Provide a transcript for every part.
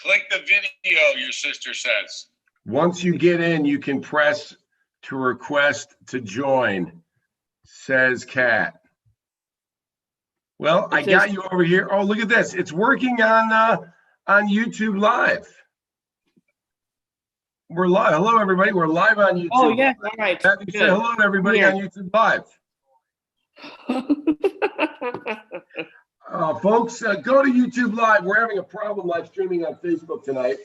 Click the video, your sister says. Once you get in, you can press to request to join, says Kat. Well, I got you over here. Oh, look at this. It's working on YouTube Live. We're live. Hello, everybody. We're live on YouTube. Oh, yeah. All right. Happy to say hello to everybody on YouTube Live. Folks, go to YouTube Live. We're having a problem live streaming on Facebook tonight,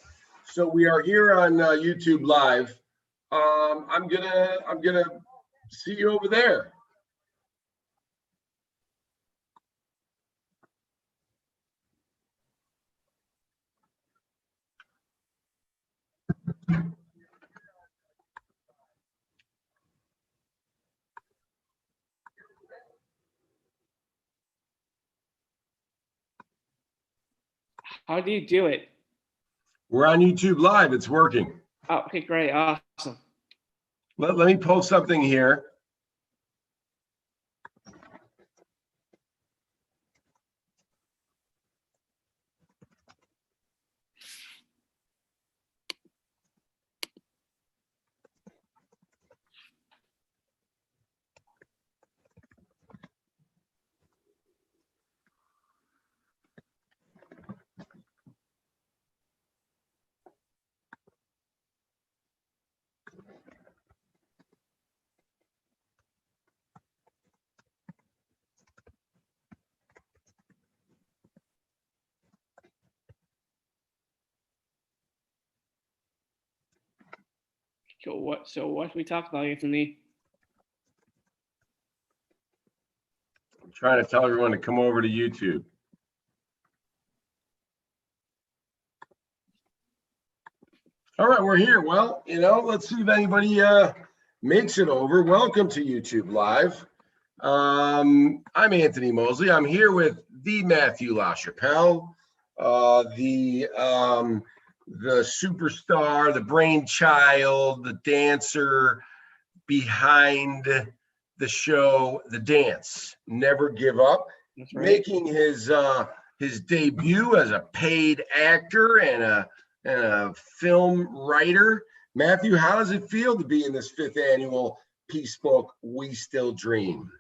so we are here on YouTube Live. I'm gonna see you over there. How do you do it? We're on YouTube Live. It's working. Oh, okay, great. Awesome. Let me post something here. So what we talk about, Anthony? I'm trying to tell everyone to come over to YouTube. All right, we're here. Well, let's see if anybody makes it over. Welcome to YouTube Live. I'm Anthony Mosley. I'm here with the Matthew LaChapelle, the superstar, the brainchild, the dancer behind the show, The Dance. Never Give Up. That's right. Making his debut as a paid actor and a film writer. Matthew, how does it feel to be in this 5th annual Peacebook We Still Dream?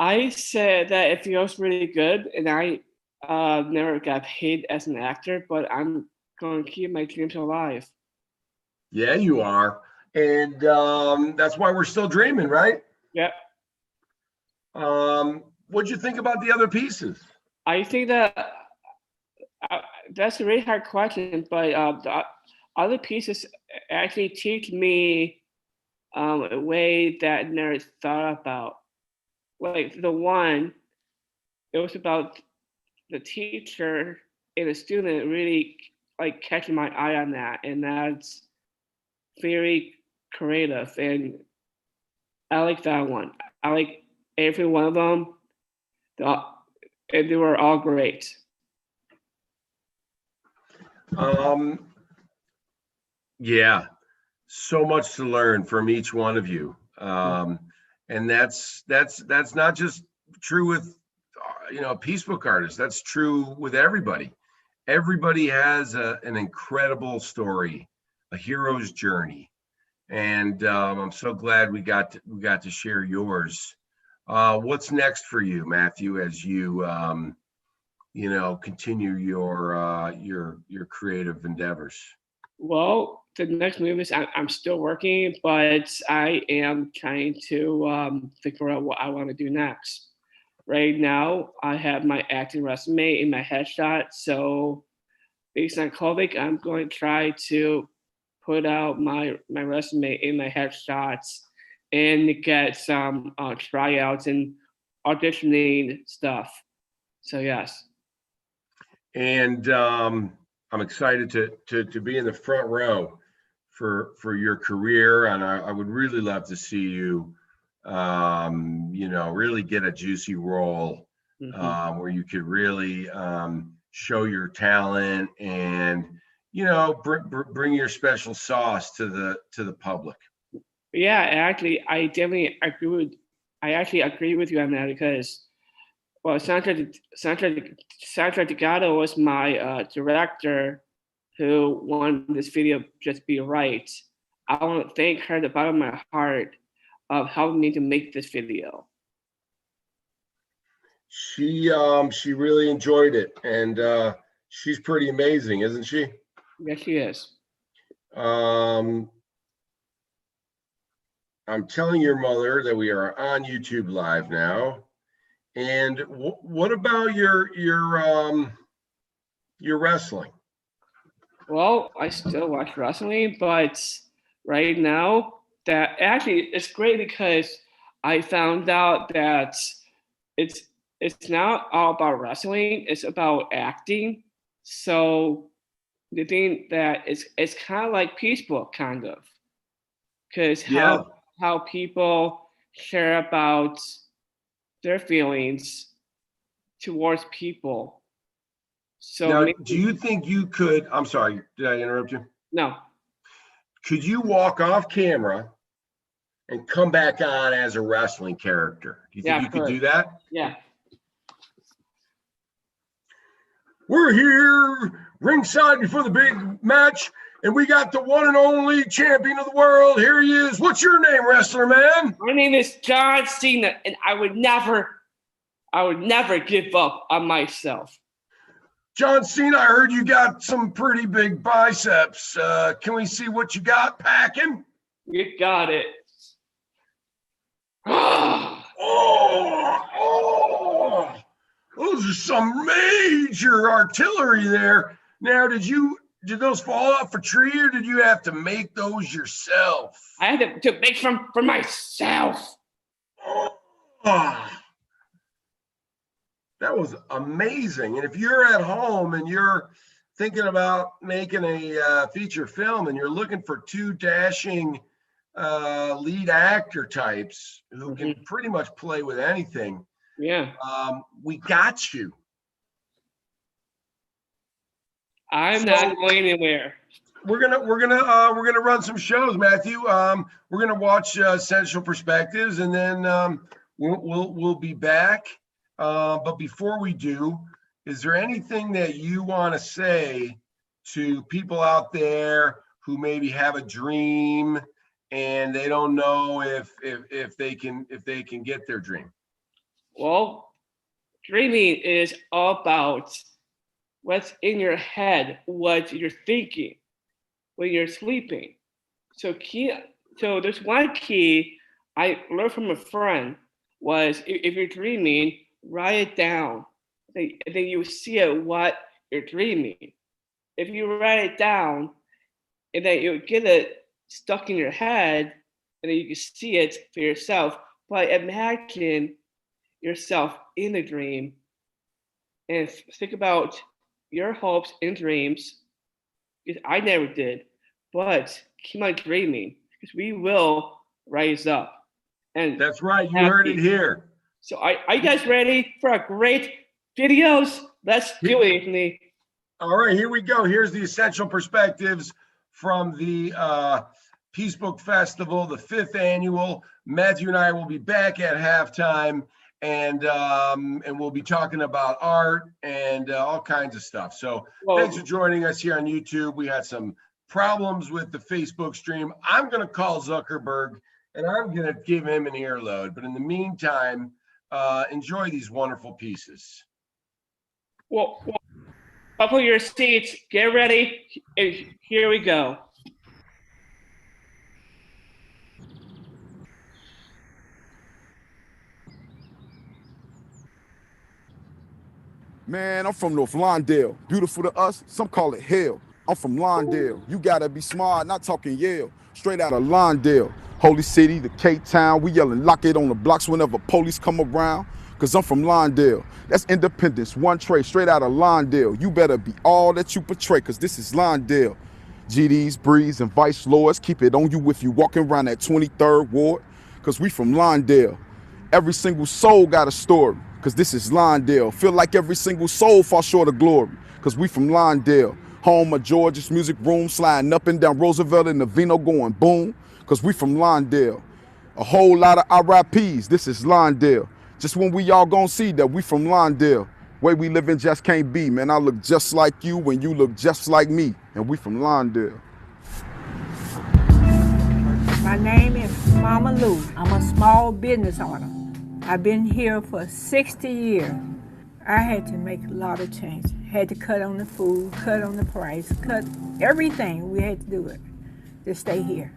I said that it feels really good, and I never got paid as an actor, but I'm going to keep my dreams alive. Yeah, you are. And that's why we're still dreaming, right? Yep. What'd you think about the other pieces? I think that that's a really hard question, but the other pieces actually teach me a way that I never thought about. Like the one, it was about the teacher and the student really like catching my eye on that, and that's very creative, and I like that one. I like every one of them. And they were all great. Yeah, so much to learn from each one of you. And that's not just true with Peacebook artists. That's true with everybody. Everybody has an incredible story, a hero's journey, and I'm so glad we got to share yours. What's next for you, Matthew, as you continue your creative endeavors? Well, the next move is I'm still working, but I am trying to figure out what I want to do next. Right now, I have my acting resume in my headshot. So based on COVID, I'm going to try to put out my resume in my headshots and get some tryouts and auditioning stuff. So yes. And I'm excited to be in the front row for your career, and I would really love to see you really get a juicy role where you could really show your talent and bring your special sauce to the public. Yeah, actually, I definitely agree with you on that, because Sandra Delgado was my director who wanted this video just be right. I want to thank her at the bottom of my heart of helping me to make this video. She really enjoyed it, and she's pretty amazing, isn't she? Yes, she is. I'm telling your mother that we are on YouTube Live now. And what about your wrestling? Well, I still watch wrestling, but right now that actually it's great because I found out that it's not all about wrestling, it's about acting. So the thing that it's kind of like Peacebook, kind of, because how people share about their feelings towards people. So now, do you think you could? I'm sorry, did I interrupt you? No. Could you walk off camera and come back on as a wrestling character? Do you think you could do that? Yeah. We're here ringside before the big match, and we got the one and only champion of the world. Here he is. What's your name, wrestler man? My name is John Cena, and I would never give up on myself. John Cena, I heard you got some pretty big biceps. Can we see what you got packing? You got it. Those are some major artillery there. Now, did those fall off a tree, or did you have to make those yourself? I had to make some for myself. That was amazing. And if you're at home and you're thinking about making a feature film and you're looking for two dashing lead actor types who can pretty much play with anything, we got you. I'm not going anywhere. We're gonna run some shows, Matthew. We're gonna watch Central Perspectives, and then we'll be back. But before we do, is there anything that you want to say to people out there who maybe have a dream and they don't know if they can get their dream? Well, dreaming is all about what's in your head, what you're thinking when you're sleeping. So there's one key I learned from a friend was if you're dreaming, write it down. And then you see it what you're dreaming. If you write it down, and then you get it stuck in your head, and then you can see it for yourself. But imagine yourself in the dream, and think about your hopes and dreams. Because I never did, but keep on dreaming, because we will rise up. And that's right. You heard it here. So are you guys ready for a great videos? Let's do it, Anthony. All right, here we go. Here's the Essential Perspectives from the Peacebook Festival, the 5th annual. Matthew and I will be back at halftime, and we'll be talking about art and all kinds of stuff. So thanks for joining us here on YouTube. We had some problems with the Facebook stream. I'm going to call Zuckerberg, and I'm going to give him an earload. But in the meantime, enjoy these wonderful pieces. Well, buckle your seats, get ready, and here we go. Man, I'm from North Lawndale. Beautiful to us, some call it hell. I'm from Lawndale. You gotta be smart, not talking Yale. Straight out of Lawndale. Holy City, the K-Town. We yelling lock it on the blocks whenever police come around. Cause I'm from Lawndale. That's independence, one tray, straight out of Lawndale. You better be all that you portray, cause this is Lawndale. GDs, Breeze, and Vice Lords, keep it on you if you walking around that 23rd Ward. Cause we from Lawndale. Every single soul got a story, cause this is Lawndale. Feel like every single soul falls short of glory, cause we from Lawndale. Home of George's Music Room, sliding up and down Roosevelt and Navino going boom, cause we from Lawndale. A whole lot of RIPs, this is Lawndale. Just when we all gonna see that we from Lawndale. Way we living just can't be, man. I look just like you when you look just like me. and we from Lawndale. My name is Mama Lou. I'm a small business owner. I've been here for 60 years. I had to make a lot of change. Had to cut on the food, cut on the price, cut everything. We had to do it to stay here.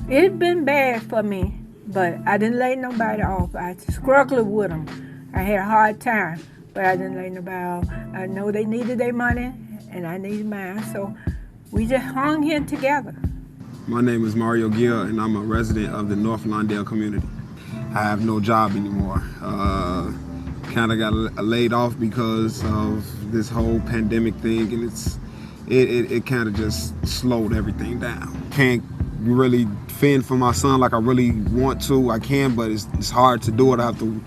It's been bad for me, but I didn't lay nobody off. I struggled with them. I had a hard time, but I didn't lay nobody off. I know they needed their money, and I needed mine, so we just hung here together. My name is Mario Gill, and I'm a resident of the North Lawndale community. I have no job anymore. Kind of got laid off because of this whole pandemic thing, and it kind of just slowed everything down. Can't really fend for my son like I really want to. I can, but it's hard to do it. I have to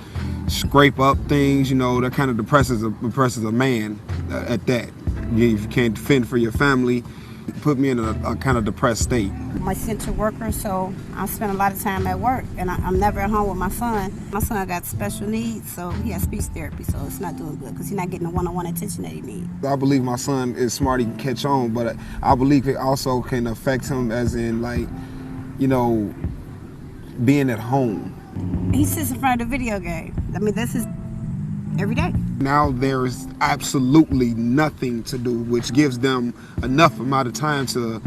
scrape up things, you know. That kind of depresses a man at that. If you can't fend for your family, it put me in a kind of depressed state. I'm an essential worker, so I spend a lot of time at work, and I'm never at home with my son. My son got special needs, so he has speech therapy, so it's not doing good because he's not getting the one-on-one attention that he needs. I believe my son is smart, he can catch on, but I believe it also can affect him as in, like, you know, being at home. He sits in front of the video game. I mean, this is every day. Now there is absolutely nothing to do, which gives them enough amount of time to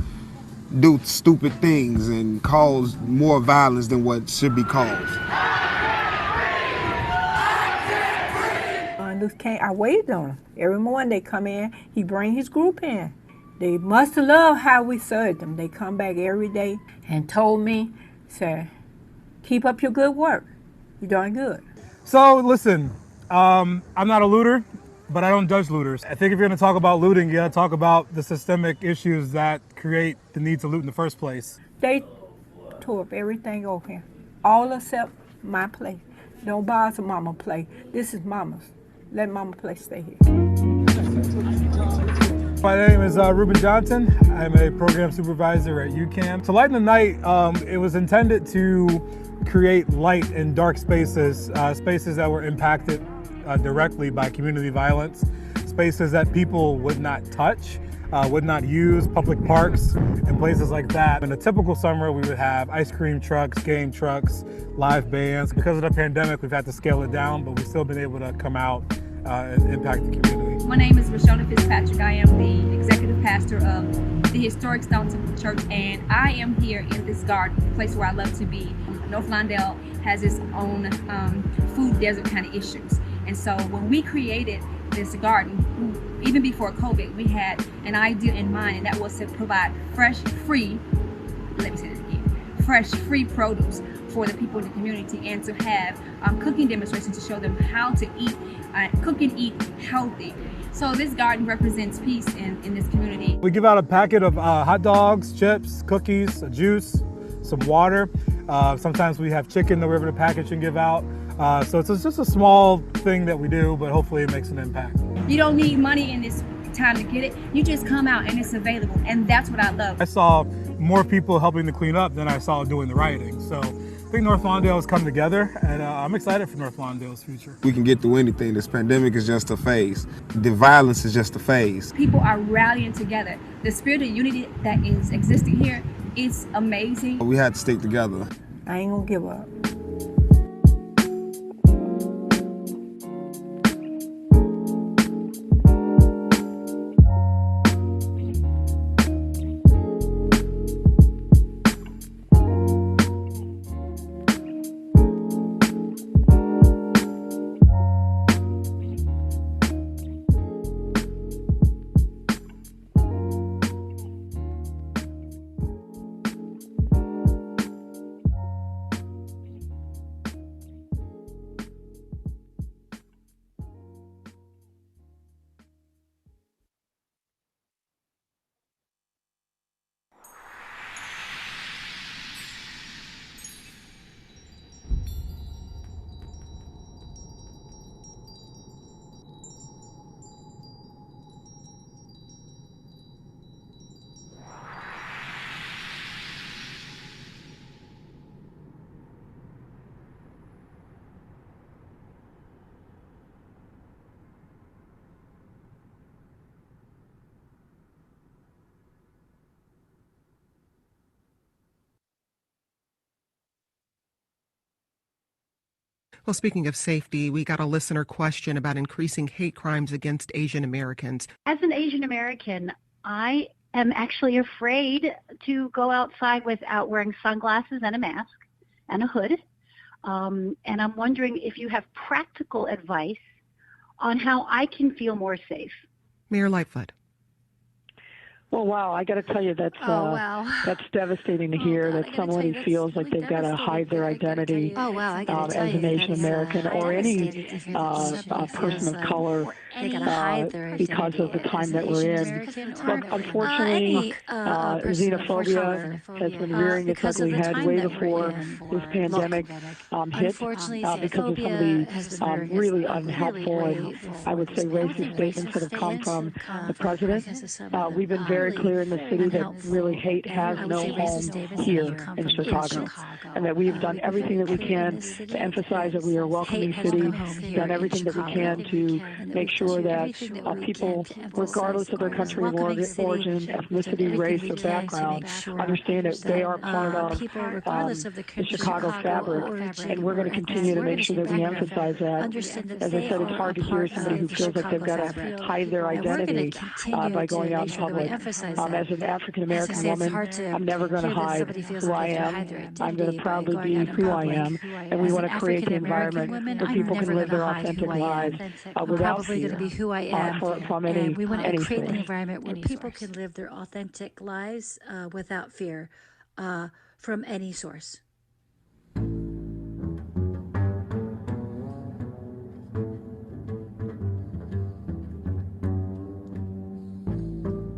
do stupid things and cause more violence than what should be caused. I waited on him. Every morning they come in, he bring his group in. They must have loved how we served them. They come back every day and told me, said, keep up your good work. You're doing good. So listen, I'm not a looter, but I don't judge looters. I think if you're gonna talk about looting, you gotta talk about the systemic issues that create the need to loot in the first place. They tore up everything over here, all except my place. Don't bother Mama place. This is Mama's. Let Mama place stay here. My name is Ruben Johnson. I'm a program supervisor at UCAM. To Lighten the Night, it was intended to create light in dark spaces, spaces that were impacted directly by community violence, spaces that people would not touch, would not use, public parks and places like that. In a typical summer, we would have ice cream trucks, game trucks, live bands. Because of the pandemic, we've had to scale it down, but we've still been able to come out and impact the community. My name is Rashona Fitzpatrick. I am the executive pastor of the historic Stone Temple Church, and I am here in this garden, a place where I love to be. North Lawndale has its own food desert kind of issues. And so when we created this garden, even before COVID, we had an idea in mind, and that was to provide fresh, free produce for the people in the community, and to have cooking demonstrations to show them how to eat, cook and eat healthy. So this garden represents peace in this community. We give out a packet of hot dogs, chips, cookies, a juice, some water. Sometimes we have chicken that we're able to package and give out. So it's just a small thing that we do, but hopefully it makes an impact. You don't need money in this time to get it. You just come out and it's available, and that's what I love. I saw more people helping to clean up than I saw doing the rioting. So I think North Lawndale has come together, and I'm excited for North Lawndale's future. We can get through anything. This pandemic is just a phase. The violence is just a phase. People are rallying together. The spirit of unity that is existing here is amazing. We had to stick together. I ain't gonna give up. Well, speaking of safety, we got a listener question about increasing hate crimes against Asian Americans. As an Asian American, I am actually afraid to go outside without wearing sunglasses and a mask and a hood. And I'm wondering if you have practical advice on how I can feel more safe. Mayor Lightfoot. Well, wow, I got to tell you, that's devastating to hear that somebody feels like they've got to hide their identity as an Asian American or any person of color because of the time that we're in. But unfortunately, xenophobia has been rearing its ugly head way before this pandemic hit because of some of the really unhelpful and I would say racist statements that have come from the president. We've been very clear in the city that really hate has no home here in Chicago, and that we have done everything that we can to emphasize that we are a welcoming city, done everything that we can to make sure that people, regardless of their country of origin, ethnicity, race, or background, understand that they are part of the Chicago fabric, and we're going to continue to make sure that we emphasize that. As I said, it's hard to hear somebody who feels like they've got to hide their identity by going out in public. As an African American woman, I'm never going to hide who I am. I'm going to proudly be who I am, and we want to create the environment where people can live their authentic lives without fear from anything. We want to create the environment where people can live their authentic lives without fear from any source.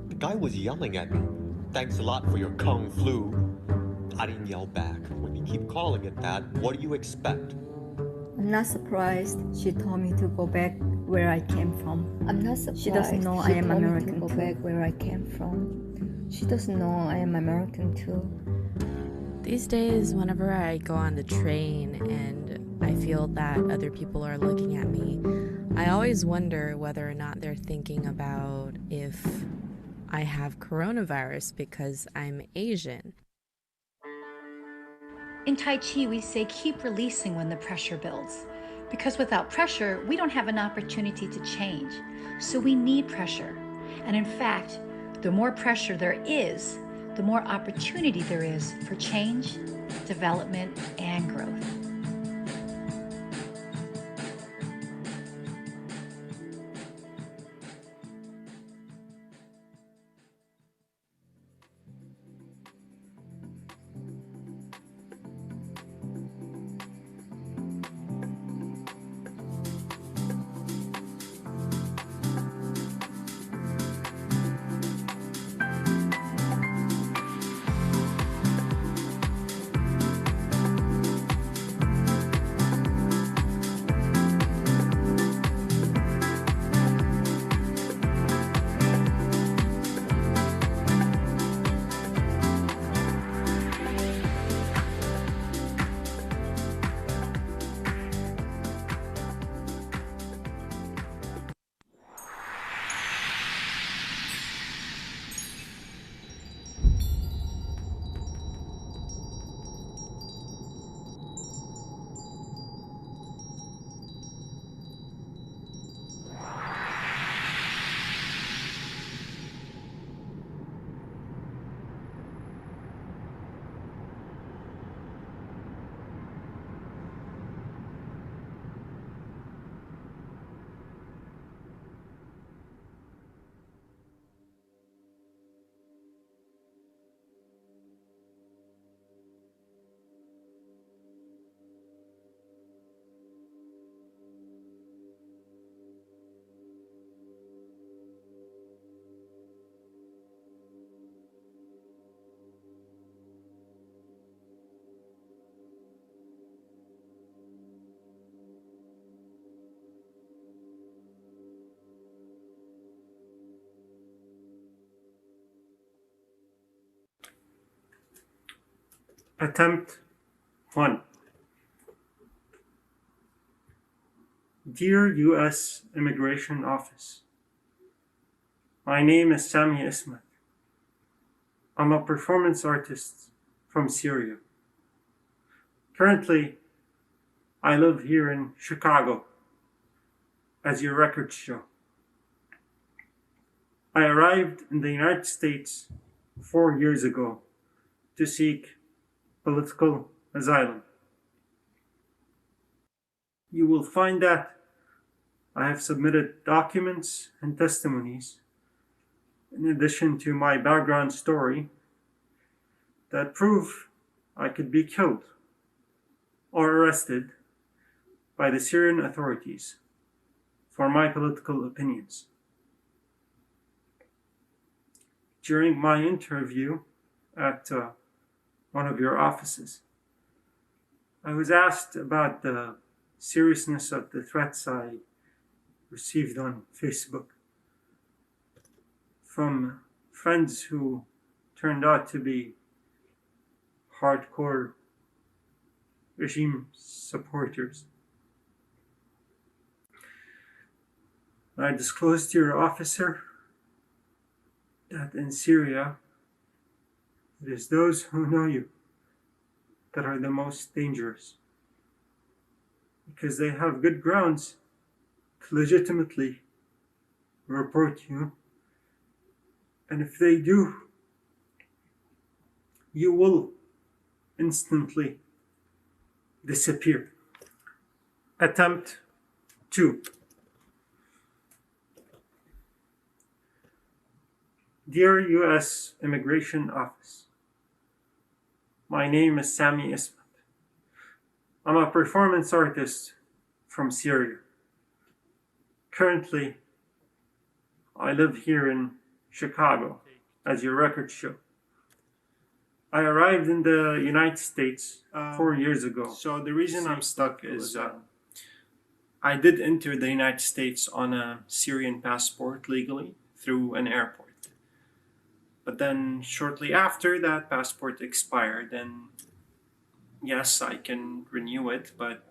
The guy was yelling at me. Thanks a lot for your kung flu. I didn't yell back. When you keep calling it that, what do you expect? I'm not surprised. She told me to go back where I came from. I'm not surprised. She doesn't know I am American too. Go back where I came from. She doesn't know I am American too. These days, whenever I go on the train and I feel that other people are looking at me, I always wonder whether or not they're thinking about if I have coronavirus because I'm Asian. In Tai Chi, we say keep releasing when the pressure builds. Because without pressure, we don't have an opportunity to change. So we need pressure. And in fact, the more pressure there is, the more opportunity there is for change, development, and growth. Attempt 1. Dear U.S. Immigration Office, my name is Sami Ismat. I'm a performance artist from Syria. Currently, I live here in Chicago, as your records show. I arrived in the United States 4 years ago to seek political asylum. You will find that I have submitted documents and testimonies in addition to my background story that prove I could be killed or arrested by the Syrian authorities for my political opinions. During my interview at one of your offices, I was asked about the seriousness of the threats I received on Facebook from friends who turned out to be hardcore regime supporters. I disclosed to your officer that in Syria, it is those who know you that are the most dangerous, because they have good grounds to legitimately report you, and if they do, you will instantly disappear. Attempt 2. Dear U.S. Immigration Office, my name is Sami Ismat. I'm a performance artist from Syria. Currently, I live here in Chicago, as your records show. I arrived in the United States 4 years ago. So the reason I'm stuck is I did enter the United States on a Syrian passport legally through an airport. But then shortly after that passport expired, and yes, I can renew it, but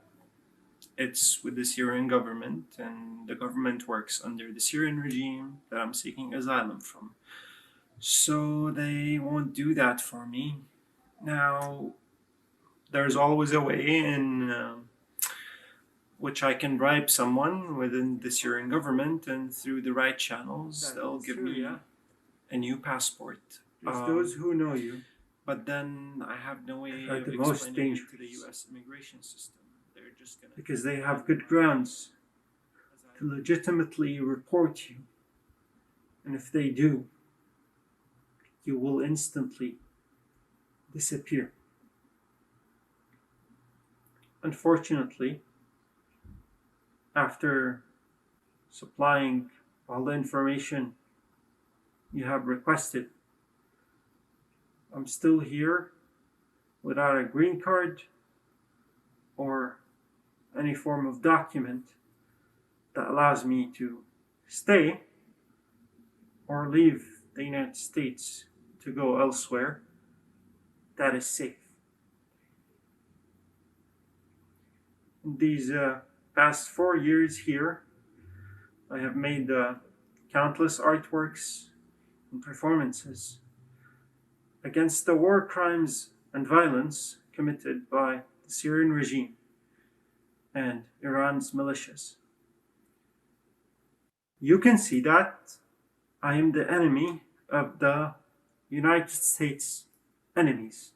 it's with the Syrian government, and the government works under the Syrian regime that I'm seeking asylum from. So they won't do that for me. Now, there's always a way in which I can bribe someone within the Syrian government, and through the right channels, they'll give me a new passport. It's those who know you. But then I have no way of explaining it to the U.S. immigration system. They're just gonna, because they have good grounds to legitimately report you. And if they do, you will instantly disappear. Unfortunately, after supplying all the information you have requested, I'm still here without a green card or any form of document that allows me to stay or leave the United States to go elsewhere that is safe. In these past 4 years here, I have made countless artworks and performances against the war crimes and violence committed by the Syrian regime and Iran's militias. You can see that I am the enemy of the United States enemies,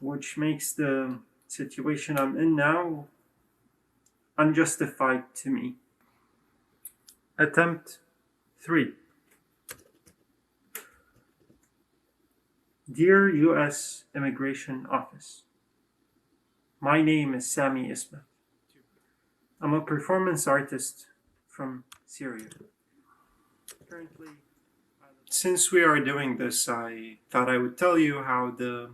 which makes the situation I'm in now unjustified to me. Attempt 3. Dear U.S. Immigration Office, my name is Sami Ismat. I'm a performance artist from Syria. Currently, since we are doing this, I thought I would tell you how the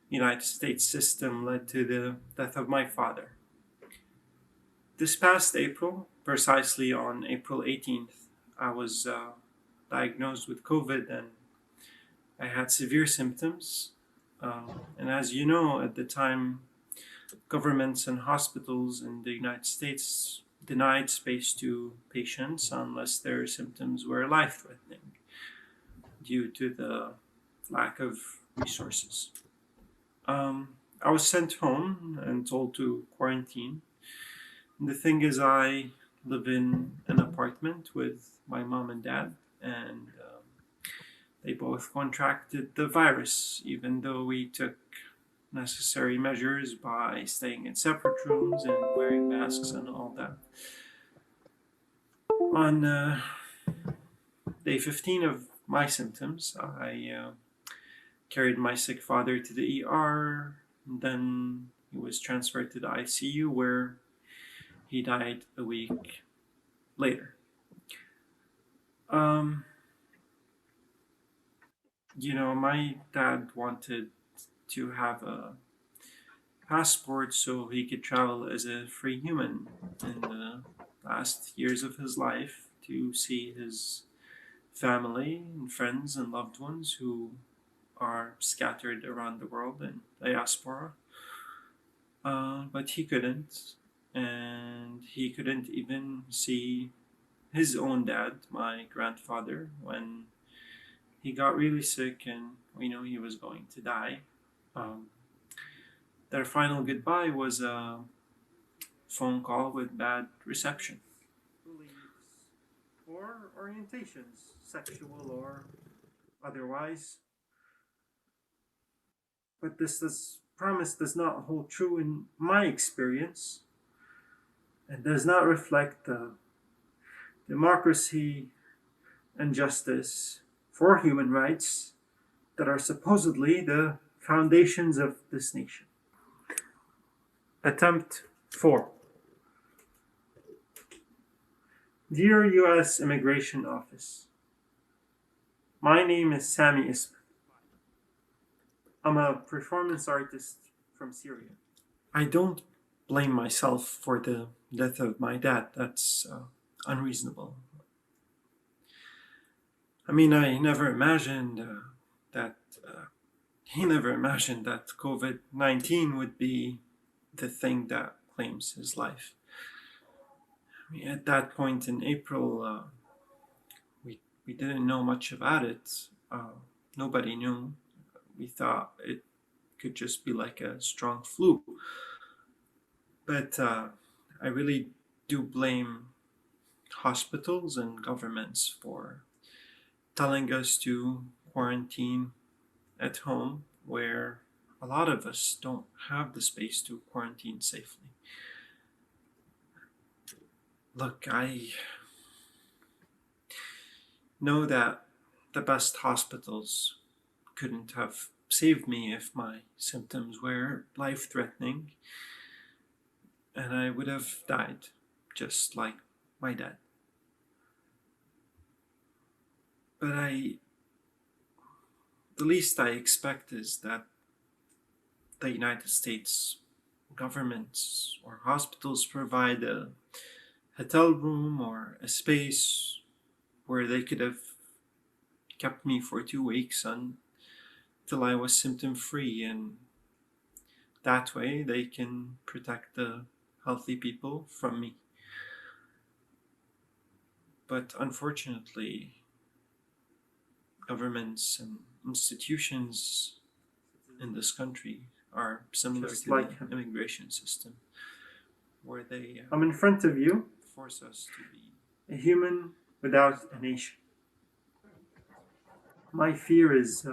United States system led to the death of my father. This past April, precisely on April 18th, I was diagnosed with COVID, and I had severe symptoms. And as you know, at the time, governments and hospitals in the United States denied space to patients unless their symptoms were life-threatening due to the lack of resources. I was sent home and told to quarantine. And the thing is, I live in an apartment with my mom and dad, and they both contracted the virus, even though we took necessary measures by staying in separate rooms and wearing masks and all that. On day 15 of my symptoms, I carried my sick father to the ER. Then he was transferred to the ICU, where he died a week later. My dad wanted to have a passport so he could travel as a free human in the last years of his life to see his family and friends and loved ones who are scattered around the world in diaspora. But he couldn't, and he couldn't even see his own dad, my grandfather, when he got really sick and we knew he was going to die. Their final goodbye was a phone call with bad reception. Beliefs or orientations, sexual or otherwise. But this promise does not hold true in my experience and does not reflect the democracy and justice for human rights that are supposedly the foundations of this nation. Attempt 4. Dear U.S. Immigration Office, my name is Sami Ismail. I'm a performance artist from Syria. I don't blame myself for the death of my dad. That's unreasonable. I mean, I never imagined that he never imagined that COVID-19 would be the thing that claims his life. I mean, at that point in April, we didn't know much about it. Nobody knew. We thought it could just be like a strong flu. But I really do blame hospitals and governments for telling us to quarantine at home, where a lot of us don't have the space to quarantine safely. Look, I know that the best hospitals couldn't have saved me if my symptoms were life-threatening, and I would have died, just like my dad. But the least I expect is that the United States governments or hospitals provide a hotel room or a space where they could have kept me for 2 weeks until I was symptom-free, and that way they can protect the healthy people from me. But unfortunately, governments and institutions in this country are similar just to like the immigration system, where they I'm in front of you, force us to be a human without a nation. My fear is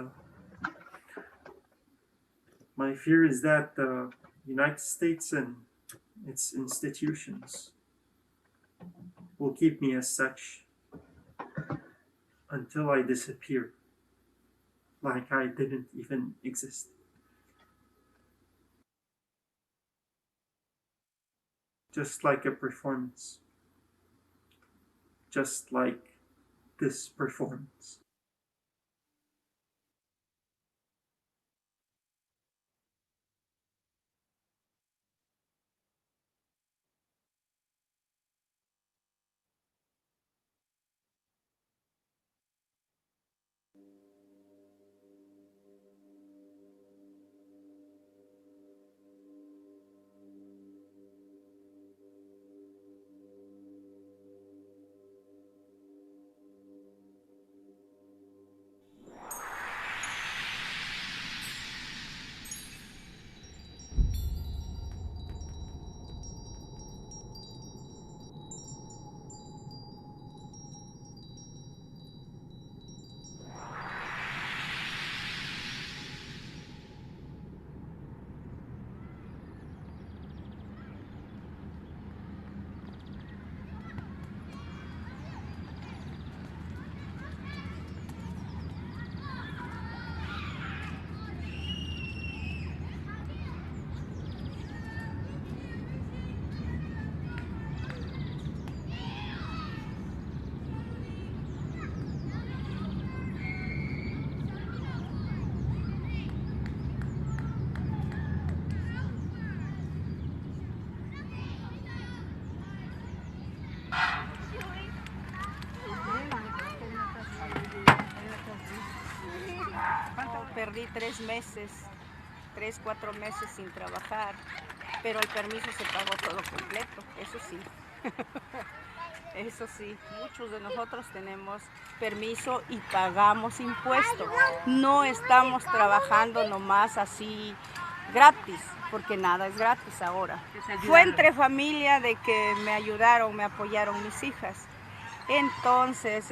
that the United States and its institutions will keep me as such until I disappear, like I didn't even exist. Just like a performance. Just like this performance. perdí 3 meses, 3, 4 meses sin trabajar, pero el permiso se pagó todo completo, eso sí. Eso sí, muchos de nosotros tenemos permiso y pagamos impuestos. No estamos trabajando nomás así gratis, porque nada es gratis ahora. Fue entre familia de que me ayudaron, me apoyaron mis hijas. Entonces,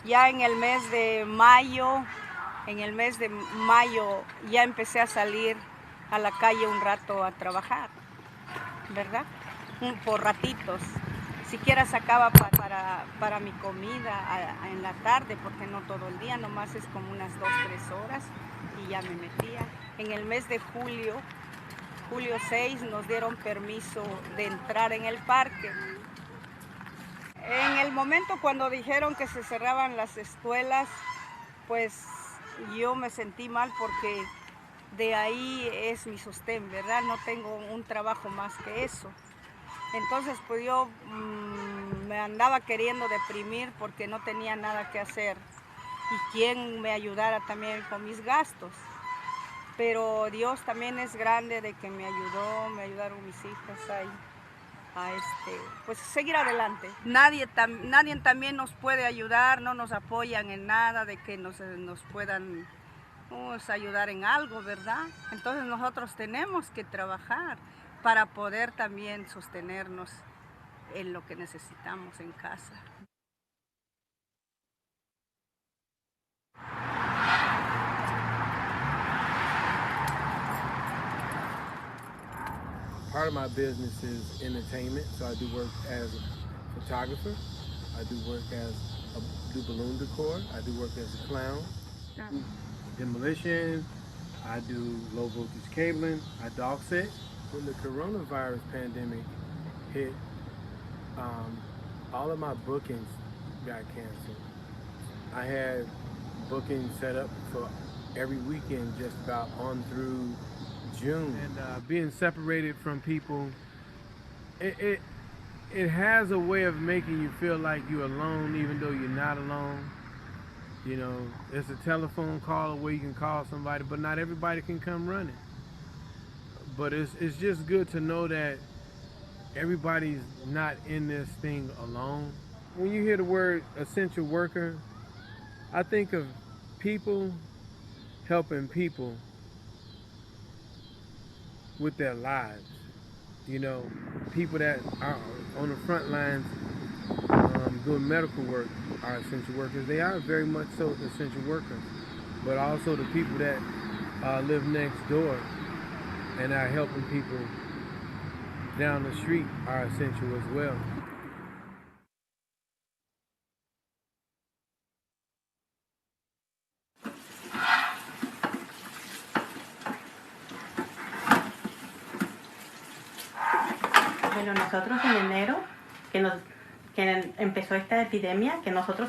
ya en el mes de mayo, ya empecé a salir a la calle un rato a trabajar, ¿verdad? Por ratitos. Siquiera sacaba para mi comida en la tarde, porque no todo el día, nomás es como unas 2, 3 horas y ya me metía. En el mes de julio 6, nos dieron permiso de entrar en el parque. En el momento cuando dijeron que se cerraban las escuelas, pues yo me sentí mal porque de ahí es mi sostén, ¿verdad? No tengo un trabajo más que eso. Entonces pues yo me andaba queriendo deprimir porque no tenía nada que hacer y quien me ayudara también con mis gastos. Pero Dios también es grande de que me ayudaron mis hijas ahí pues seguir adelante. Nadie también nos puede ayudar, no nos apoyan en nada de que nos puedan ayudar en algo, ¿verdad? Entonces nosotros tenemos que trabajar para poder también sostenernos en lo que necesitamos en casa. Part of my business is entertainment, so I do work as a photographer. I do balloon decor. I do work as a clown. Demolition. I do low voltage cabling. I dog sit. When the coronavirus pandemic hit, all of my bookings got canceled. I had bookings set up for every weekend just about on through June. And being separated from people, it has a way of making you feel like you're alone even though you're not alone. You know, it's a telephone call away, you can call somebody, but not everybody can come running. But it's just good to know that everybody's not in this thing alone. When you hear the word essential worker, I think of people helping people with their lives. You know, people that are on the front lines doing medical work are essential workers. They are very much so essential workers. But also the people that live next door and are helping people down the street are essential as well. Bueno, nosotros en enero, que empezó esta epidemia, que nosotros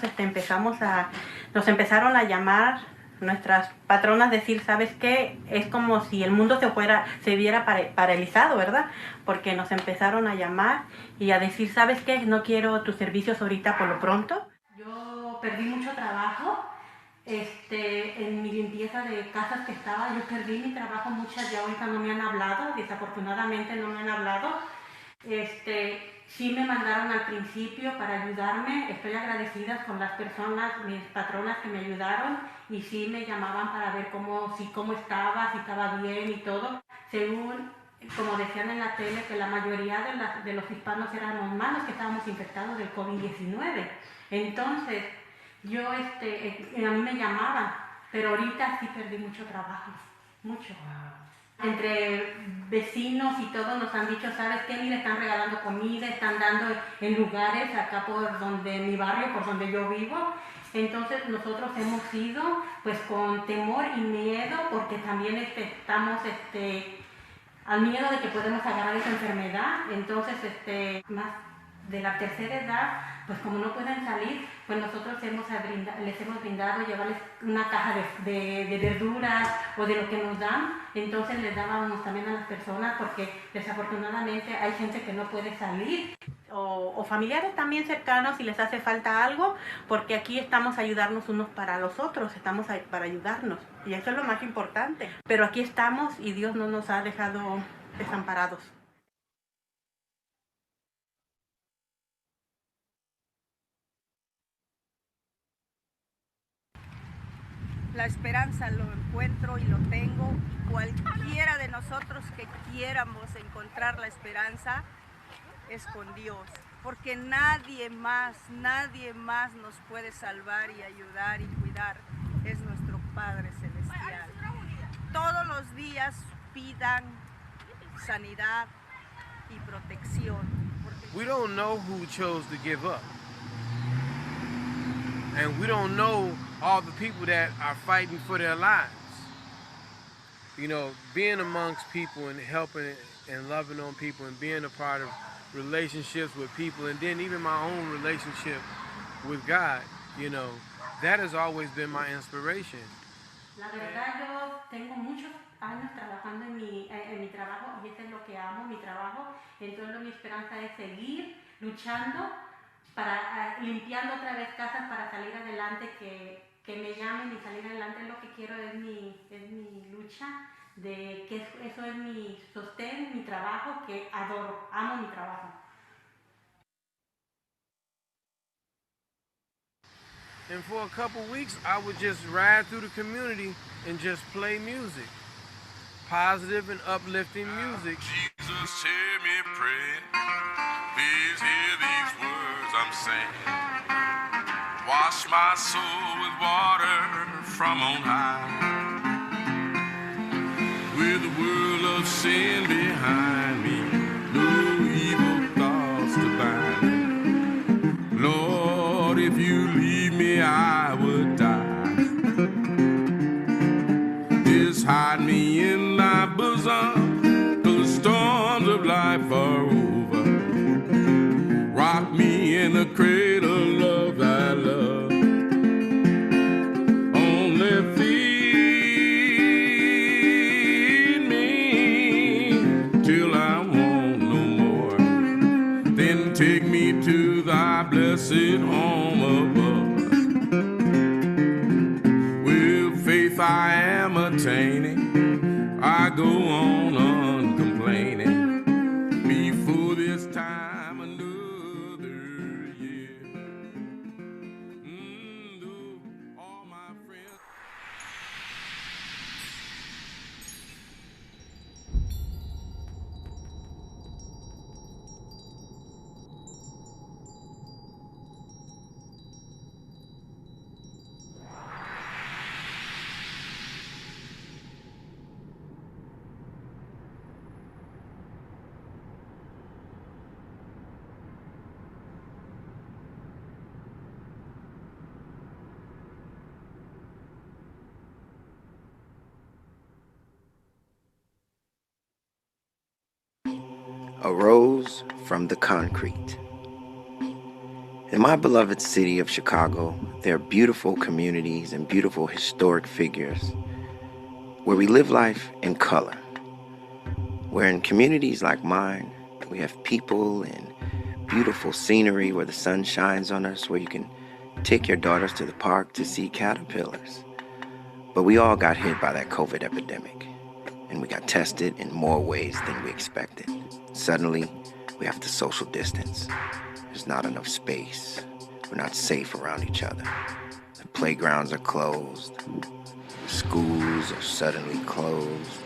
nos empezaron a llamar nuestras patronas, decir, ¿sabes qué? Es como si el mundo se viera paralizado, ¿verdad? Porque nos empezaron a llamar y a decir, ¿sabes qué? No quiero tus servicios ahorita por lo pronto. Yo perdí mucho trabajo. En mi limpieza de casas que estaba, yo perdí mi trabajo, muchas ya ahorita no me han hablado, desafortunadamente no me han hablado. Sí me mandaron al principio para ayudarme, estoy agradecida con las personas, mis patronas que me ayudaron y sí me llamaban para ver cómo estaba, si estaba bien y todo. Según, como decían en la tele, que la mayoría de los hispanos éramos más los que estábamos infectados del COVID-19. Entonces, a mí me llamaban, pero ahorita sí perdí mucho trabajo, mucho. Entre vecinos y todos nos han dicho, ¿sabes qué? Mira, están regalando comida, están dando en lugares acá por donde mi barrio, por donde yo vivo. Entonces nosotros hemos ido pues con temor y miedo porque también estamos al miedo de que podemos agarrar esa enfermedad. Entonces más de la tercera edad, pues como no pueden salir, pues nosotros les hemos brindado llevarles una caja de verduras o de lo que nos dan. Entonces les dábamos también a las personas porque desafortunadamente hay gente que no puede salir. O familiares también cercanos si les hace falta algo, porque aquí estamos a ayudarnos unos para los otros, estamos para ayudarnos. Y eso es lo más importante. Pero aquí estamos y Dios no nos ha dejado desamparados. La esperanza lo encuentro y lo tengo. Cualquiera de nosotros que quiéramos encontrar la esperanza es con Dios, porque nadie más nos puede salvar y ayudar y cuidar. Es nuestro Padre Celestial. Todos los días pidan sanidad y protección. We don't know who chose to give up. And we don't know all the people that are fighting for their lives. You know, being amongst people and helping and loving on people and being a part of relationships with people, and then even my own relationship with God, you know, that has always been my inspiration. La verdad, yo tengo muchos años trabajando en mi trabajo y eso es lo que amo, mi trabajo. Entonces mi esperanza es seguir luchando, limpiando otra vez casas para salir adelante, que me llamen y salir adelante. Lo que quiero es mi lucha, de que eso es mi sostén, mi trabajo, que adoro, amo mi trabajo. And for a couple weeks, I would just ride through the community and just play music. Positive and uplifting music. Jesus, hear me pray. Please hear these words I'm saying. Wash my soul with water from on high. With the world of sin behind me, no evil thoughts to bind me. Lord, if you leave me, I would die. Just hide me in thy bosom, till the storms of life are over. Rock me in the cradle of thy love. Only feed me till I want no more. Then take me to thy blessed home above. With faith I am attaining, I go on uncomplaining. Before this time another year. Though all my friends. A rose from the concrete. In my beloved city of Chicago, there are beautiful communities and beautiful historic figures where we live life in color. Where in communities like mine, we have people and beautiful scenery where the sun shines on us, where you can take your daughters to the park to see caterpillars. But we all got hit by that COVID epidemic, and we got tested in more ways than we expected. Suddenly, we have to social distance. There's not enough space. We're not safe around each other. The playgrounds are closed. Schools are suddenly closed.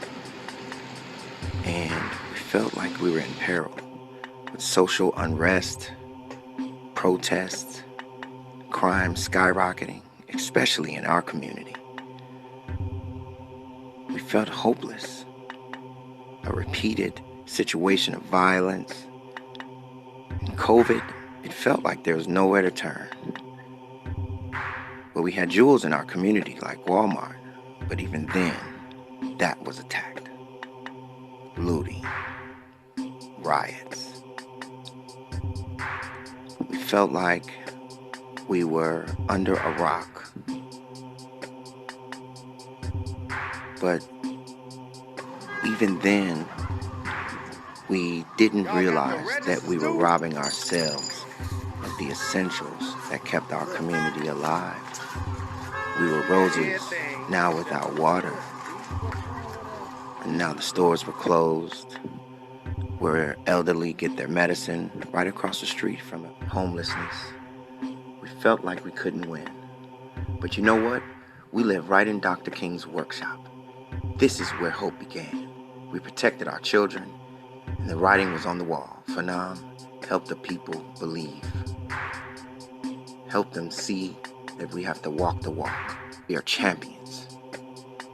And we felt like we were in peril, with social unrest, protests, crime skyrocketing, especially in our community. We felt hopeless. A repeated situation of violence. In COVID, it felt like there was nowhere to turn. But we had jewels in our community like Walmart, but even then, that was attacked. Looting, riots. felt like we were under a rock. But even then, we didn't realize that we were robbing ourselves of the essentials that kept our community alive. We were roses, now without water. And now the stores were closed, where elderly get their medicine right across the street from homelessness. We felt like we couldn't win. But you know what? We live right in Dr. King's workshop. This is where hope began. We protected our children, and the writing was on the wall. Phenom, help the people believe. Help them see that we have to walk the walk. We are champions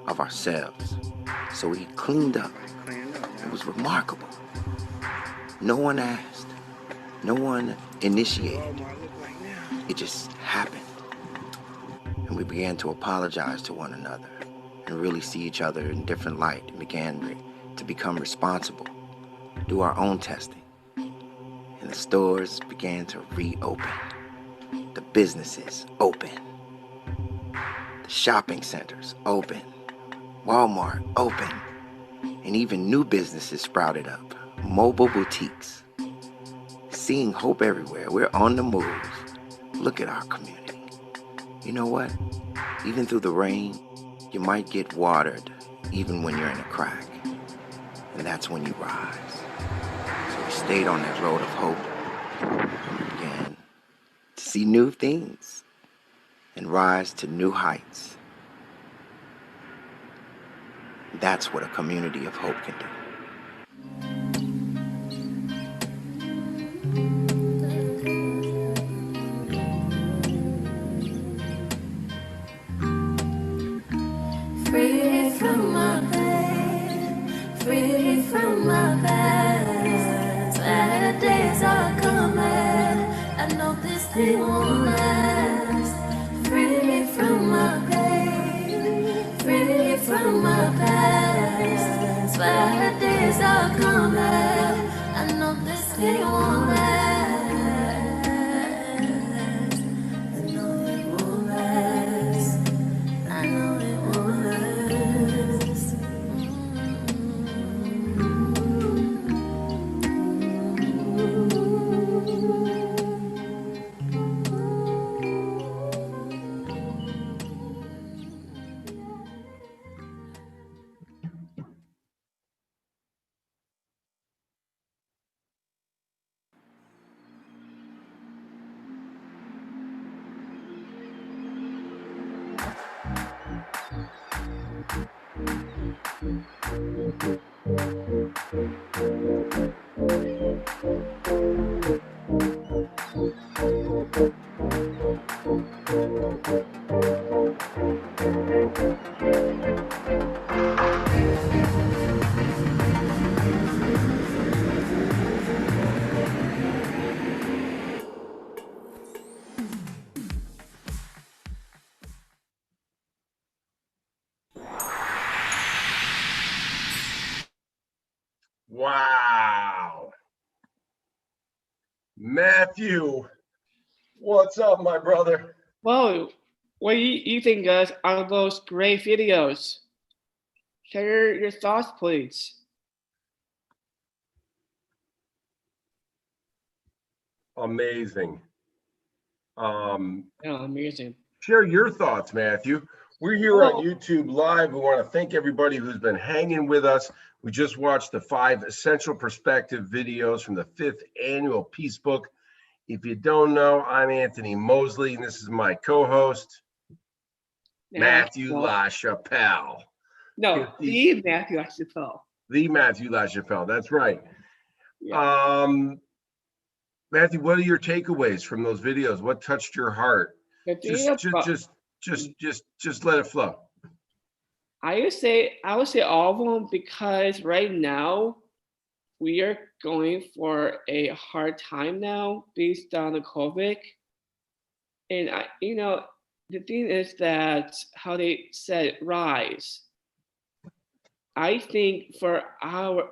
of ourselves. So we cleaned up. It was remarkable. No one asked. No one initiated. It just happened. And we began to apologize to one another and really see each other in different light and began to become responsible, do our own testing. And the stores began to reopen. The businesses open. The shopping centers open. Walmart open. And even new businesses sprouted up. Mobile boutiques. Seeing hope everywhere. We're on the move. Look at our community. You know what? Even through the rain, you might get watered even when you're in a crack. And that's when you rise. So we stayed on that road of hope and began to see new things and rise to new heights. That's what a community of hope can do. Free from my pain, free from my past. Better days are coming. I know this thing won't last. Free from my pain, free from my past. Better days are coming. I know this thing won't last. I know it won't last. I know it won't last. Wow. Matthew, what's up, my brother? Whoa, what do you think, guys, are those great videos? Share your thoughts, please. Amazing. Yeah, amazing. Share your thoughts, Matthew. We're here on YouTube Live. We want to thank everybody who's been hanging with us. We just watched the 5 essential perspective videos from the 5th annual Peacebook. If you don't know, I'm Anthony Mosley, and this is my co-host, Matthew LaChapelle. No, the Matthew LaChapelle. The Matthew LaChapelle, that's right. Yeah. Matthew, what are your takeaways from those videos? What touched your heart? Just let it flow. I would say all of them, because right now we are going for a hard time now based on the COVID. And the thing is that how they said rise. I think for our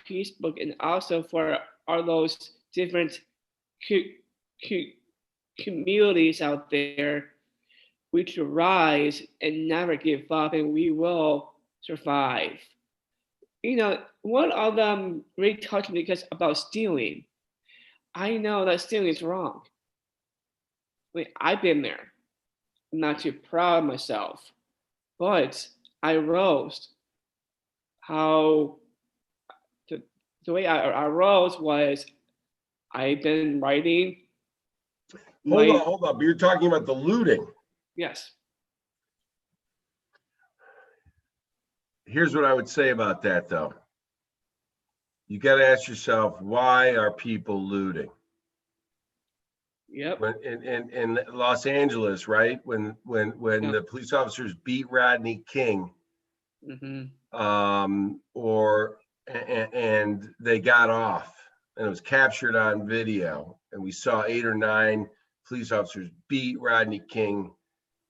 Peacebook, and also for all those different communities out there, we should rise and never give up, and we will survive. One of them really touched me because about stealing. I know that stealing is wrong. I've been there. I'm not too proud of myself, but I rose. How the way I rose was I've been writing. Hold on. But you're talking about the looting. Yes. Here's what I would say about that, though. You got to ask yourself, why are people looting? Yep. In Los Angeles, right? When the police officers beat Rodney King, and they got off, and it was captured on video, and we saw 8 or 9 police officers beat Rodney King,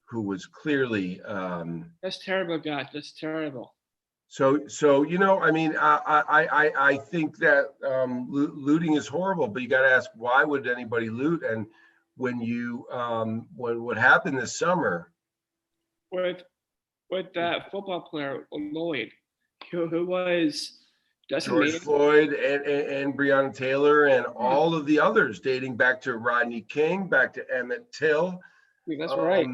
who was clearly that's terrible, guys. That's terrible. So I mean, I think that looting is horrible, but you got to ask, why would anybody loot? And when what happened this summer with that football player Lloyd, who was George Floyd and Breonna Taylor and all of the others, dating back to Rodney King, back to Emmett Till. That's right.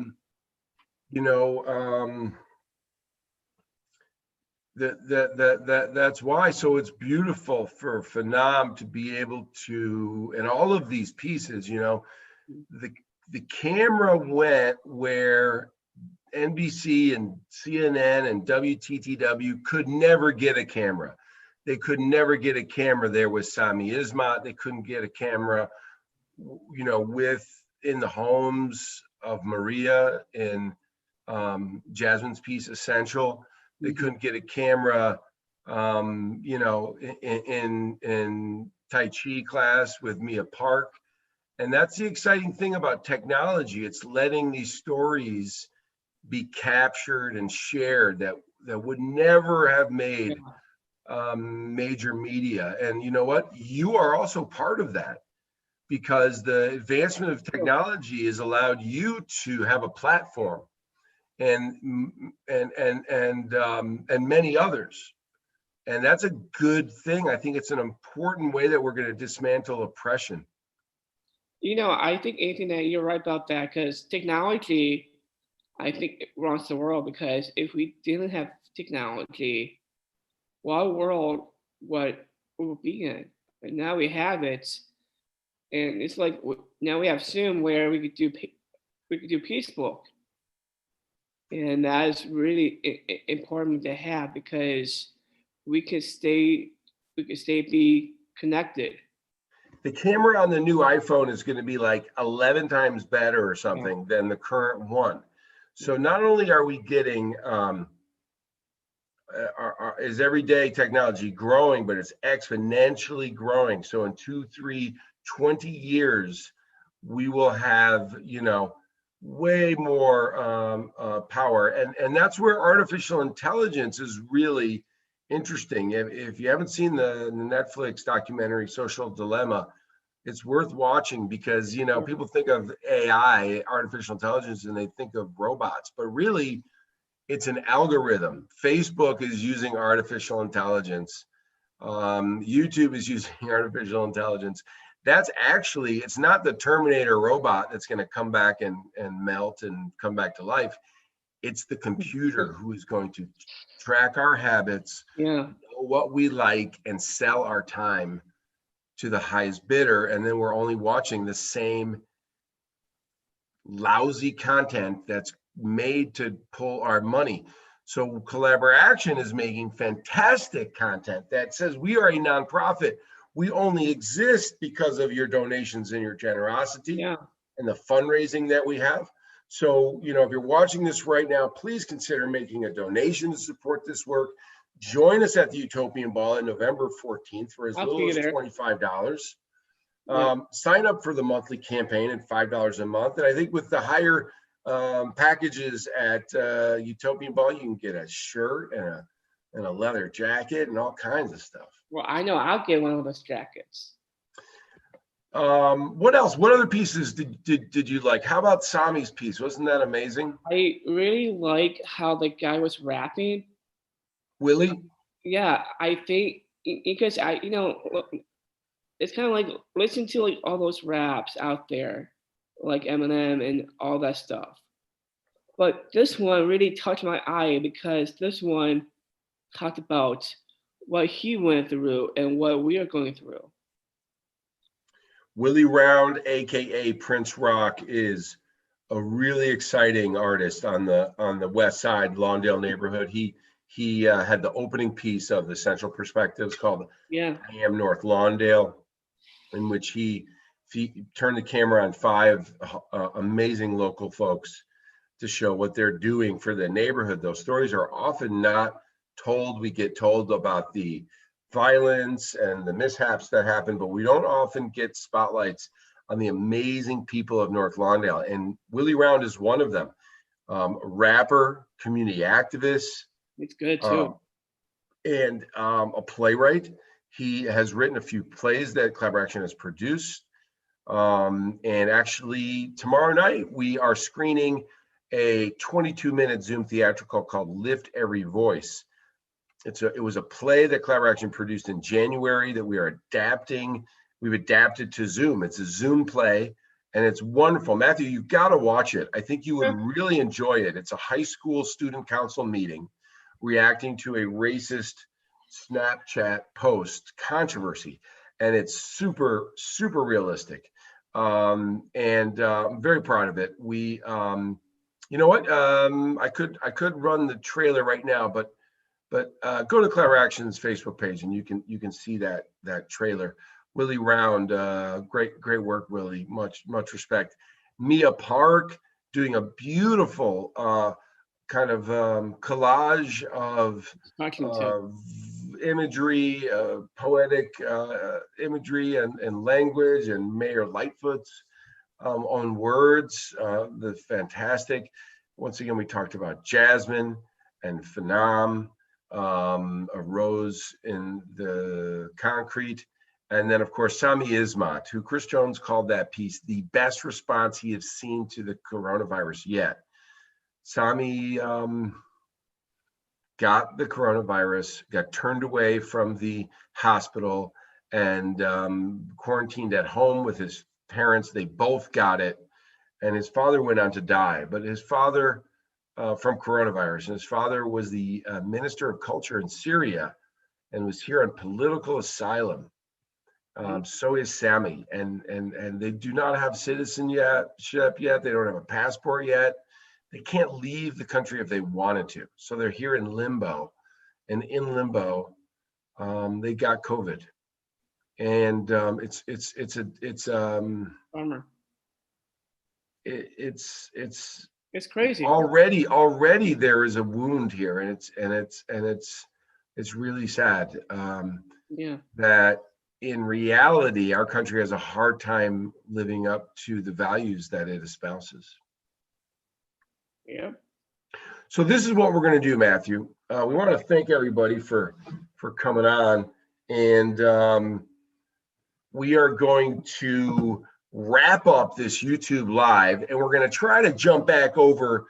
That's why. So it's beautiful for Phenom to be able to, and all of these pieces, the camera went where NBC and CNN and WTTW could never get a camera. They could never get a camera there with Sami Ismat. They couldn't get a camera, in the homes of Maria in Jasmine's piece, Essential. They couldn't get a camera, in Tai Chi class with Mia Park. And that's the exciting thing about technology. It's letting these stories be captured and shared that would never have made major media. And you know what? You are also part of that, because the advancement of technology has allowed you to have a platform, and many others. And that's a good thing. I think it's an important way that we're going to dismantle oppression. I think, Anthony, that you're right about that, because technology, I think, it runs the world. Because if we didn't have technology, what world would we be in? But now we have it, and it's like now we have Zoom, where we could do Peacebook. And that is really important to have, because we could be connected. The camera on the new iPhone is going to be like 11 times better or something than the current one. So not only are we getting, is everyday technology growing, but it's exponentially growing. So in 2, 3, 20 years, we will have, way more power. And that's where artificial intelligence is really interesting. If you haven't seen the Netflix documentary Social Dilemma, it's worth watching, because people think of AI, artificial intelligence, and they think of robots, but really it's an algorithm. Facebook is using artificial intelligence. YouTube is using artificial intelligence. That's actually, it's not the Terminator robot that's going to come back and melt and come back to life. It's the computer who is going to track our habits, know what we like, and sell our time to the highest bidder. And then we're only watching the same lousy content that's made to pull our money. So Collaboration is making fantastic content that says, we are a nonprofit. We only exist because of your donations and your generosity and the fundraising that we have. So, if you're watching this right now, please consider making a donation to support this work. Join us at the Utopian Ball on November 14th for as little as $25. Sign up for the monthly campaign at $5 a month. And I think with the higher packages at Utopian Ball, you can get a shirt and a leather jacket and all kinds of stuff. Well, I know I'll get one of those jackets. What else? What other pieces did you like? How about Sami's piece? Wasn't that amazing? I really like how the guy was rapping. Willie? Yeah, I think because it's kind of like listen to like all those raps out there, like Eminem and all that stuff. But this one really touched my eye because this one talked about what he went through and what we are going through. Willie Round, aka Prince Rock, is a really exciting artist on the West Side, Lawndale neighborhood. He had the opening piece of the Central Perspectives called "I Am North Lawndale," in which he turned the camera on 5 amazing local folks to show what they're doing for the neighborhood. Those stories are often not told. We get told about the violence and the mishaps that happen, but we don't often get spotlights on the amazing people of North Lawndale. And Willie Round is one of them. Rapper, community activist. It's good too. And a playwright. He has written a few plays that Collaborative Action has produced. And actually, tomorrow night, we are screening a 22-minute Zoom theatrical called Lift Every Voice. It was a play that Collaborative Action produced in January that we are adapting. We've adapted to Zoom. It's a Zoom play, and it's wonderful. Matthew, you've got to watch it. I think you would really enjoy it. It's a high school student council meeting reacting to a racist Snapchat post controversy, and it's super, super realistic. I'm very proud of it. We, you know what? I could run the trailer right now, but go to Clever Action's Facebook page and you can see that trailer. Willie Round, great work, Willie. Much respect. Mia Park doing a beautiful kind of collage of imagery, poetic imagery and language, and Mayor Lightfoot's own words. The fantastic. Once again, we talked about Jasmine and Phenom, a rose in the concrete. And then, of course, Sami Ismat, who Chris Jones called that piece the best response he has seen to the coronavirus yet. Sami got the coronavirus, got turned away from the hospital, and quarantined at home with his parents. They both got it, and his father went on to die. But his father, from coronavirus, and his father was the Minister of Culture in Syria and was here on political asylum. So is Sami, and they do not have citizenship yet. They don't have a passport yet. They can't leave the country if they wanted to. So they're here in limbo, and in limbo, they got COVID, and it's bummer. It's crazy. Already there is a wound here, and it's really sad. That in reality, our country has a hard time living up to the values that it espouses. Yeah. So this is what we're going to do, Matthew. We want to thank everybody for coming on, and we are going to wrap up this YouTube Live, and we're going to try to jump back over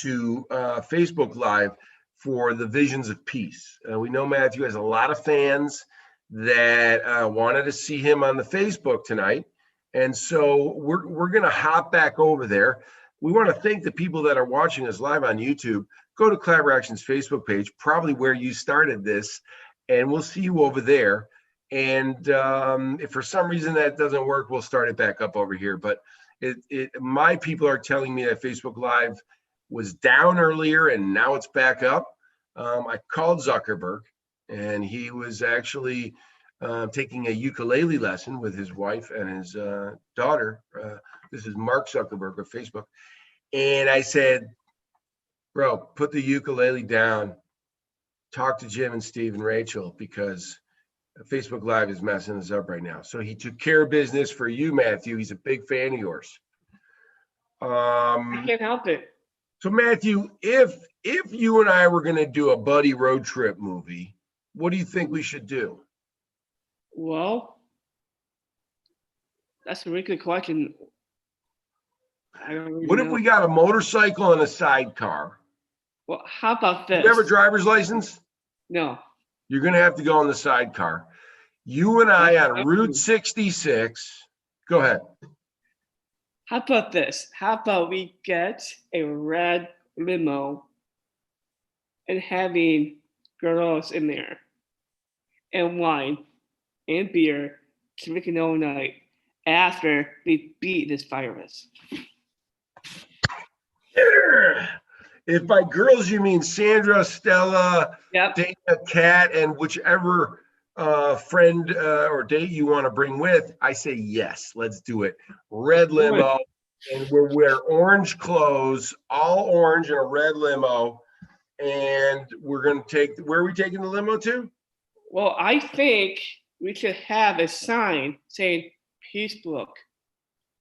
to Facebook Live for the Visions of Peace. We know Matthew has a lot of fans that wanted to see him on the Facebook tonight, and so we're going to hop back over there. We want to thank the people that are watching us live on YouTube. Go to Collaborative Action's Facebook page, probably where you started this, and we'll see you over there. And if for some reason that doesn't work, we'll start it back up over here. But my people are telling me that Facebook Live was down earlier and now it's back up. I called Zuckerberg, and he was actually taking a ukulele lesson with his wife and his daughter. This is Mark Zuckerberg of Facebook. And I said, bro, put the ukulele down. Talk to Jim and Steve and Rachel, because Facebook Live is messing us up right now. So he took care of business for you, Matthew. He's a big fan of yours. I can't help it. So Matthew, if you and I were going to do a buddy road trip movie, what do you think we should do? Well, That's a really good question. I don't really What know. if we got a motorcycle and a sidecar? Well, how about this? You have a driver's license? No. You're going to have to go in the sidecar. You and I on Route 66. Go ahead. How about this? How about we get a red limo and having girls in there and wine and beer, drinking all night after we beat this virus? If by girls you mean Sandra, Stella, Dana, Kat, and whichever friend or date you want to bring with, I say yes, let's do it. Red limo, and we'll wear orange clothes, all orange in a red limo, and we're going to take, where are we taking the limo to? Well, I think we should have a sign saying Peacebook,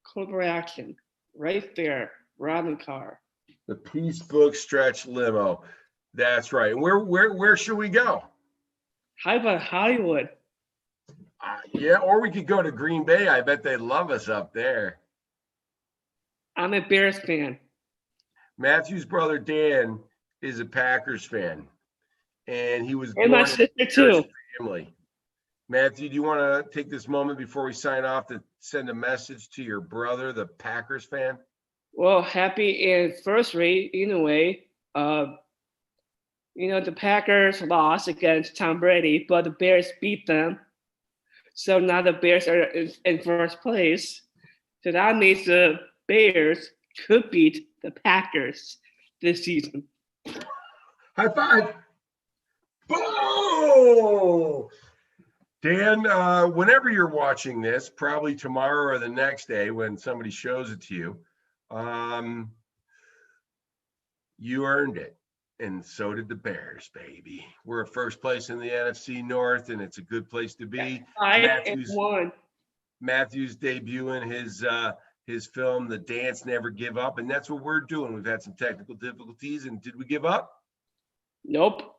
call for action, right there, around the car. The Peacebook stretch limo. That's right. And where should we go? How about Hollywood? Yeah, or we could go to Green Bay. I bet they love us up there. I'm a Bears fan. Matthew's brother Dan is a Packers fan, and he was and my sister too. Family. Matthew, do you want to take this moment before we sign off to send a message to your brother, the Packers fan? Well, happy anniversary in a way. You know, the Packers lost against Tom Brady, but the Bears beat them. So now the Bears are in first place. So that means the Bears could beat the Packers this season. High five. Boom! Dan, whenever you're watching this, probably tomorrow or the next day when somebody shows it to you, you earned it. And so did the Bears, baby. We're first place in the NFC North, and it's a good place to be. Matthew's debuting his film, The Dance Never Give Up, and that's what we're doing. We've had some technical difficulties, and did we give up? Nope.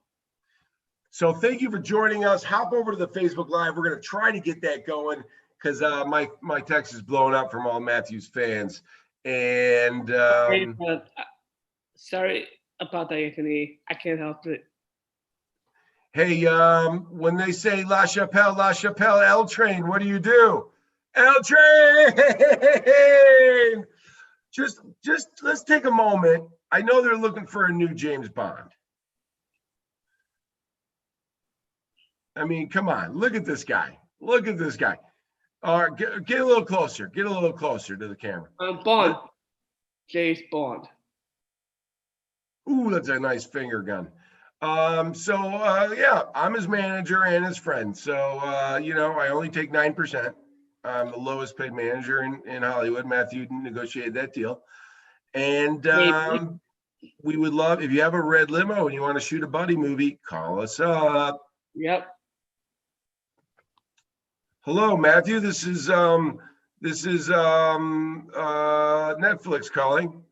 So thank you for joining us. Hop over to the Facebook Live. We're going to try to get that going because my text is blowing up from all Matthew's fans. And sorry about that, Anthony. I can't help it. Hey, when they say La Chapelle, L Train, what do? L Train! Just let's take a moment. I know they're looking for a new James Bond. I mean, come on, look at this guy. Look at this guy. Get a little closer. Get a little closer to the camera. Bond. James Bond. Ooh, that's a nice finger gun. Yeah, I'm his manager and his friend. So, you know, I only take 9%. I'm the lowest paid manager in Hollywood. Matthew negotiated that deal. And we would love, if you have a red limo and you want to shoot a buddy movie, call us up. Yep. Hello, Matthew. This is Netflix calling.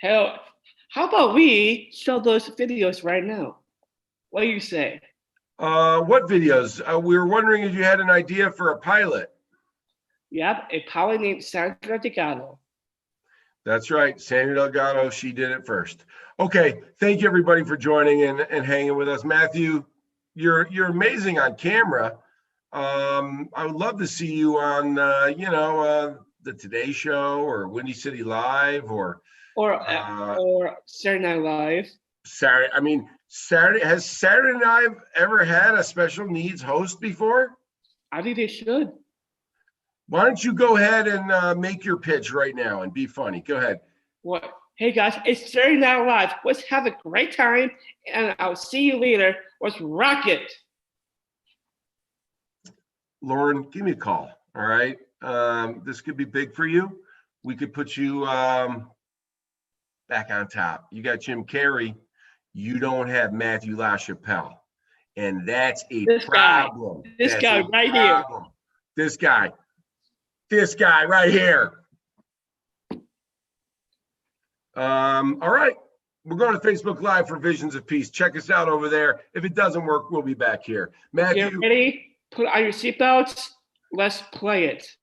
Hell, how about we show those videos right now? What do you say? What videos? We were wondering if you had an idea for a pilot. Yep, a pilot named Sandra Delgado. That's right, Sandra Delgado. She did it first. Okay, thank you everybody for joining and hanging with us. Matthew, you're amazing on camera. I would love to see you on the Today Show or Windy City Live or Saturday Night Live. Saturday. Has Saturday Night ever had a special needs host before? I think they should. Why don't you go ahead and make your pitch right now and be funny? Go ahead. What? Hey guys, it's Saturday Night Live. Let's have a great time, and I'll see you later. Let's rock it. Lauren, give me a call. All right. This could be big for you. We could put you back on top. You got Jim Carrey. You don't have Matthew LaChapelle. And that's a problem. This guy right here. This guy right here. All right. We're going to Facebook Live for Visions of Peace. Check us out over there. If it doesn't work, we'll be back here. Matthew. You ready? Put on your seatbelts. Let's play it.